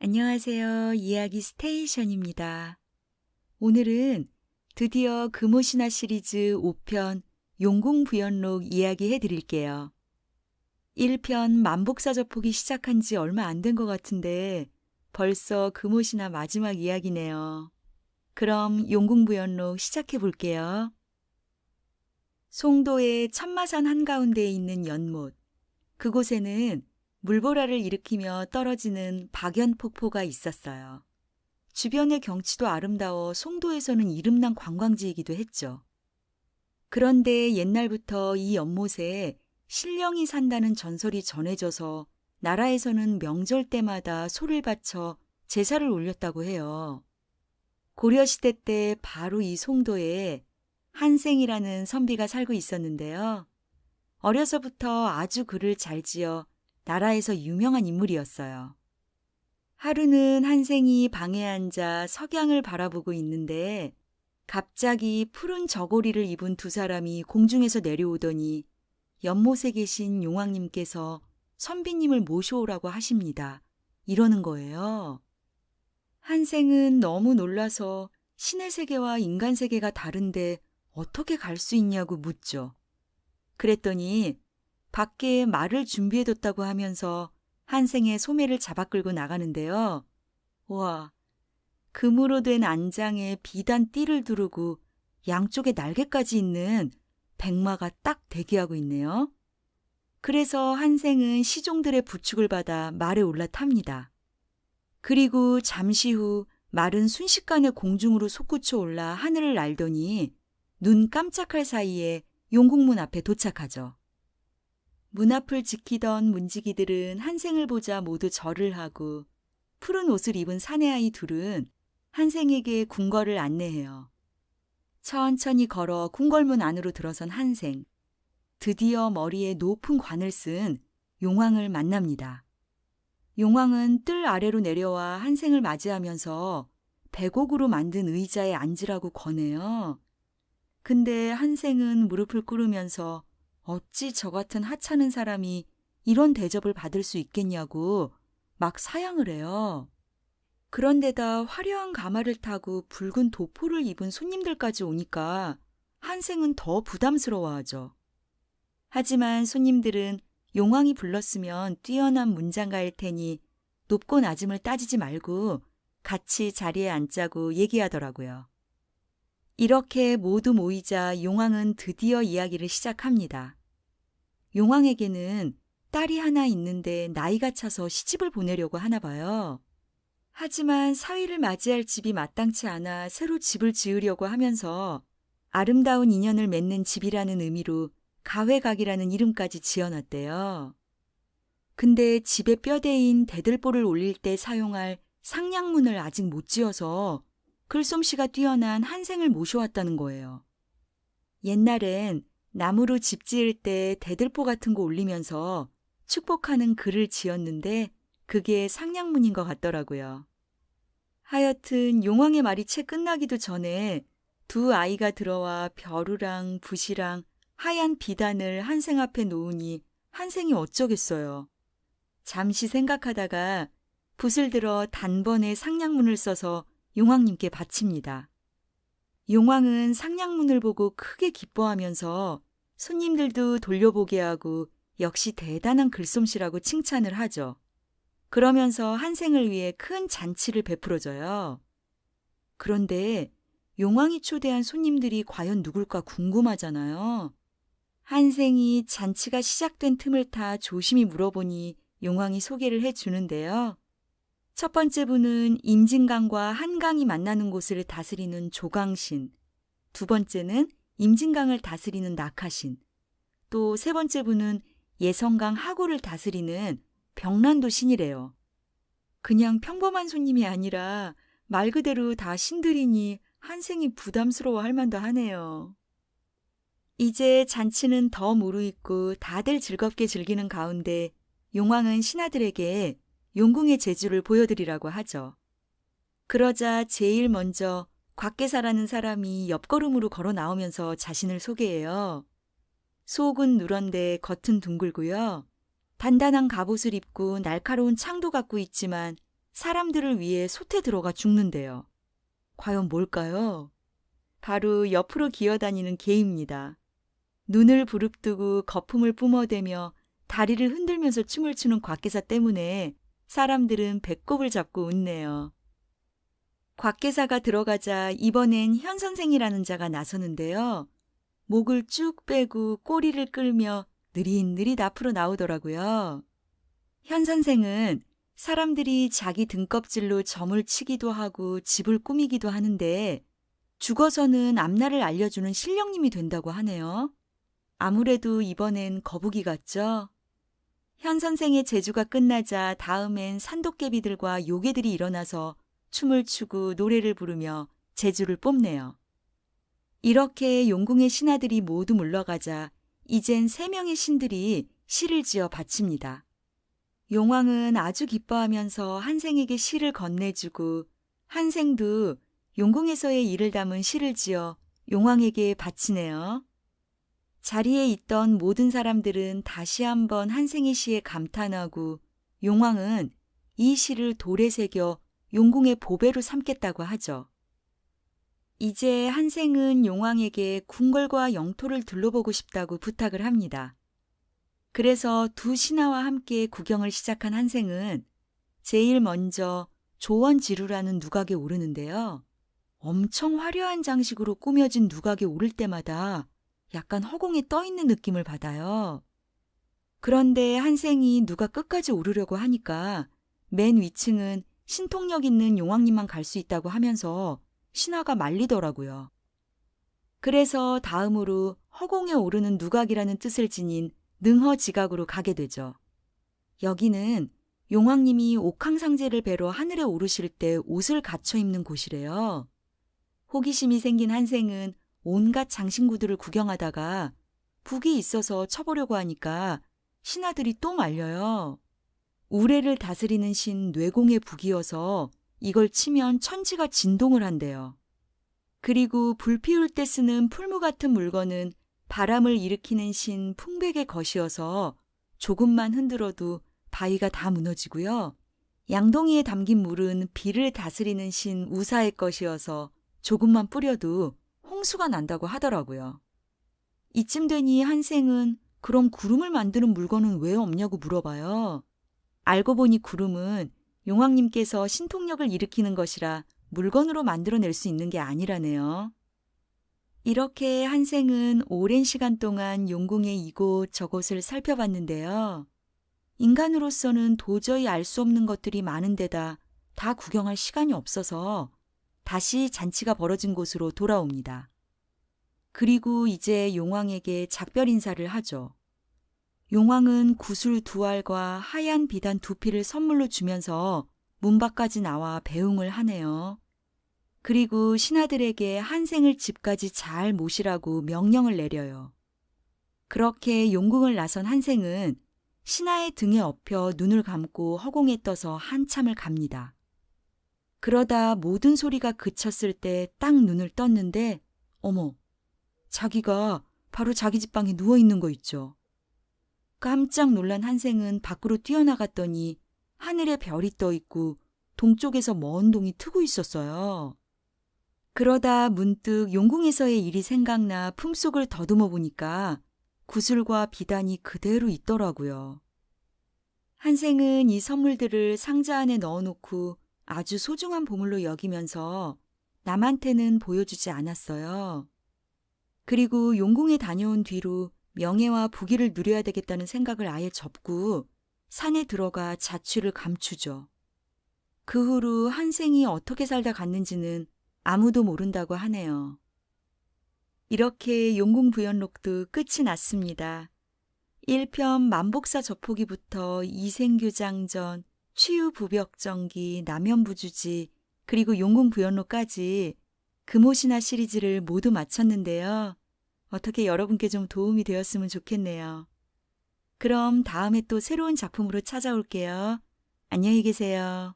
안녕하세요. 이야기 스테이션입니다. 오늘은 드디어 금오신화 시리즈 5편 용궁부연록 이야기 해드릴게요. 1편 만복사저폭이 시작한 지 얼마 안 된 것 같은데 벌써 금오신화 마지막 이야기네요. 그럼 용궁부연록 시작해 볼게요. 송도의 천마산 한가운데에 있는 연못. 그곳에는 물보라를 일으키며 떨어지는 박연폭포가 있었어요. 주변의 경치도 아름다워 송도에서는 이름난 관광지이기도 했죠. 그런데 옛날부터 이 연못에 신령이 산다는 전설이 전해져서 나라에서는 명절 때마다 소를 바쳐 제사를 올렸다고 해요. 고려시대 때 바로 이 송도에 한생이라는 선비가 살고 있었는데요. 어려서부터 아주 글을 잘 지어 나라에서 유명한 인물이었어요. 하루는 한생이 방에 앉아 석양을 바라보고 있는데 갑자기 푸른 저고리를 입은 두 사람이 공중에서 내려오더니 연못에 계신 용왕님께서 선비님을 모셔오라고 하십니다. 이러는 거예요. 한생은 너무 놀라서 신의 세계와 인간 세계가 다른데 어떻게 갈 수 있냐고 묻죠. 그랬더니 밖에 말을 준비해뒀다고 하면서 한생의 소매를 잡아 끌고 나가는데요. 와, 금으로 된 안장에 비단 띠를 두르고 양쪽에 날개까지 있는 백마가 딱 대기하고 있네요. 그래서 한생은 시종들의 부축을 받아 말에 올라탑니다. 그리고 잠시 후 말은 순식간에 공중으로 솟구쳐 올라 하늘을 날더니 눈 깜짝할 사이에 용궁문 앞에 도착하죠. 문 앞을 지키던 문지기들은 한생을 보자 모두 절을 하고 푸른 옷을 입은 사내아이 둘은 한생에게 궁궐을 안내해요. 천천히 걸어 궁궐문 안으로 들어선 한생. 드디어 머리에 높은 관을 쓴 용왕을 만납니다. 용왕은 뜰 아래로 내려와 한생을 맞이하면서 백옥으로 만든 의자에 앉으라고 권해요. 근데 한생은 무릎을 꿇으면서 어찌 저 같은 하찮은 사람이 이런 대접을 받을 수 있겠냐고 막 사양을 해요. 그런데다 화려한 가마를 타고 붉은 도포를 입은 손님들까지 오니까 한생은 더 부담스러워하죠. 하지만 손님들은 용왕이 불렀으면 뛰어난 문장가일 테니 높고 낮음을 따지지 말고 같이 자리에 앉자고 얘기하더라고요. 이렇게 모두 모이자 용왕은 드디어 이야기를 시작합니다. 용왕에게는 딸이 하나 있는데 나이가 차서 시집을 보내려고 하나 봐요. 하지만 사위를 맞이할 집이 마땅치 않아 새로 집을 지으려고 하면서 아름다운 인연을 맺는 집이라는 의미로 가회각이라는 이름까지 지어놨대요. 근데 집에 뼈대인 대들보를 올릴 때 사용할 상량문을 아직 못 지어서 글솜씨가 뛰어난 한생을 모셔왔다는 거예요. 옛날엔 나무로 집 지을 때 대들보 같은 거 올리면서 축복하는 글을 지었는데 그게 상량문인 것 같더라고요. 하여튼 용왕의 말이 채 끝나기도 전에 두 아이가 들어와 벼루랑 붓이랑 하얀 비단을 한생 앞에 놓으니 한생이 어쩌겠어요. 잠시 생각하다가 붓을 들어 단번에 상량문을 써서 용왕님께 바칩니다. 용왕은 상량문을 보고 크게 기뻐하면서 손님들도 돌려보게 하고 역시 대단한 글솜씨라고 칭찬을 하죠. 그러면서 한생을 위해 큰 잔치를 베풀어줘요. 그런데 용왕이 초대한 손님들이 과연 누굴까 궁금하잖아요. 한생이 잔치가 시작된 틈을 타 조심히 물어보니 용왕이 소개를 해주는데요. 첫 번째 분은 임진강과 한강이 만나는 곳을 다스리는 조강신, 두 번째는 임진강을 다스리는 낙하신, 또 세 번째 분은 예성강 하구를 다스리는 병란도 신이래요. 그냥 평범한 손님이 아니라 말 그대로 다 신들이니 한생이 부담스러워할 만도 하네요. 이제 잔치는 더 무르익고 다들 즐겁게 즐기는 가운데 용왕은 신하들에게 용궁의 재주를 보여드리라고 하죠. 그러자 제일 먼저 곽계사라는 사람이 옆걸음으로 걸어 나오면서 자신을 소개해요. 속은 누런데 겉은 둥글고요. 단단한 갑옷을 입고 날카로운 창도 갖고 있지만 사람들을 위해 솥에 들어가 죽는데요. 과연 뭘까요? 바로 옆으로 기어다니는 개입니다. 눈을 부릅뜨고 거품을 뿜어대며 다리를 흔들면서 춤을 추는 곽계사 때문에 사람들은 배꼽을 잡고 웃네요. 곽계사가 들어가자 이번엔 현 선생이라는 자가 나서는데요. 목을 쭉 빼고 꼬리를 끌며 느릿느릿 앞으로 나오더라고요. 현 선생은 사람들이 자기 등껍질로 점을 치기도 하고 집을 꾸미기도 하는데 죽어서는 앞날을 알려주는 신령님이 된다고 하네요. 아무래도 이번엔 거북이 같죠? 현 선생의 제주가 끝나자 다음엔 산도깨비들과 요괴들이 일어나서 춤을 추고 노래를 부르며 제주를 뽐내요. 이렇게 용궁의 신하들이 모두 물러가자 이젠 3명의 신들이 시를 지어 바칩니다. 용왕은 아주 기뻐하면서 한생에게 시를 건네주고 한생도 용궁에서의 일을 담은 시를 지어 용왕에게 바치네요. 자리에 있던 모든 사람들은 다시 한번 한생의 시에 감탄하고 용왕은 이 시를 돌에 새겨 용궁의 보배로 삼겠다고 하죠. 이제 한생은 용왕에게 궁궐과 영토를 둘러보고 싶다고 부탁을 합니다. 그래서 두 신하와 함께 구경을 시작한 한생은 제일 먼저 조원지루라는 누각에 오르는데요. 엄청 화려한 장식으로 꾸며진 누각에 오를 때마다 약간 허공에 떠 있는 느낌을 받아요. 그런데 한생이 누각 끝까지 오르려고 하니까 맨 위층은 신통력 있는 용왕님만 갈 수 있다고 하면서 신하가 말리더라고요. 그래서 다음으로 허공에 오르는 누각이라는 뜻을 지닌 능허지각으로 가게 되죠. 여기는 용왕님이 옥황상제를 뵈러 하늘에 오르실 때 옷을 갖춰 입는 곳이래요. 호기심이 생긴 한생은 온갖 장신구들을 구경하다가 북이 있어서 쳐보려고 하니까 신하들이 또 말려요. 우레를 다스리는 신 뇌공의 북이어서 이걸 치면 천지가 진동을 한대요. 그리고 불 피울 때 쓰는 풀무 같은 물건은 바람을 일으키는 신 풍백의 것이어서 조금만 흔들어도 바위가 다 무너지고요. 양동이에 담긴 물은 비를 다스리는 신 우사의 것이어서 조금만 뿌려도 홍수가 난다고 하더라고요. 이쯤 되니 한생은 그럼 구름을 만드는 물건은 왜 없냐고 물어봐요. 알고 보니 구름은 용왕님께서 신통력을 일으키는 것이라 물건으로 만들어낼 수 있는 게 아니라네요. 이렇게 한생은 오랜 시간 동안 용궁의 이곳 저곳을 살펴봤는데요. 인간으로서는 도저히 알 수 없는 것들이 많은 데다 다 구경할 시간이 없어서 다시 잔치가 벌어진 곳으로 돌아옵니다. 그리고 이제 용왕에게 작별 인사를 하죠. 용왕은 구슬 2알과 하얀 비단 2필을 선물로 주면서 문 밖까지 나와 배웅을 하네요. 그리고 신하들에게 한생을 집까지 잘 모시라고 명령을 내려요. 그렇게 용궁을 나선 한생은 신하의 등에 엎여 눈을 감고 허공에 떠서 한참을 갑니다. 그러다 모든 소리가 그쳤을 때 딱 눈을 떴는데 어머, 자기가 바로 자기 집방에 누워있는 거 있죠. 깜짝 놀란 한생은 밖으로 뛰어나갔더니 하늘에 별이 떠 있고 동쪽에서 먼 동이 트고 있었어요. 그러다 문득 용궁에서의 일이 생각나 품속을 더듬어 보니까 구슬과 비단이 그대로 있더라고요. 한생은 이 선물들을 상자 안에 넣어놓고 아주 소중한 보물로 여기면서 남한테는 보여주지 않았어요. 그리고 용궁에 다녀온 뒤로 명예와 부귀를 누려야 되겠다는 생각을 아예 접고 산에 들어가 자취를 감추죠. 그 후로 한생이 어떻게 살다 갔는지는 아무도 모른다고 하네요. 이렇게 용궁부연록도 끝이 났습니다. 1편 만복사 저포기부터 이생규장전, 취유부벽정기, 남연부주지, 그리고 용궁부연록까지 금오신화 시리즈를 모두 마쳤는데요. 어떻게 여러분께 좀 도움이 되었으면 좋겠네요. 그럼 다음에 또 새로운 작품으로 찾아올게요. 안녕히 계세요.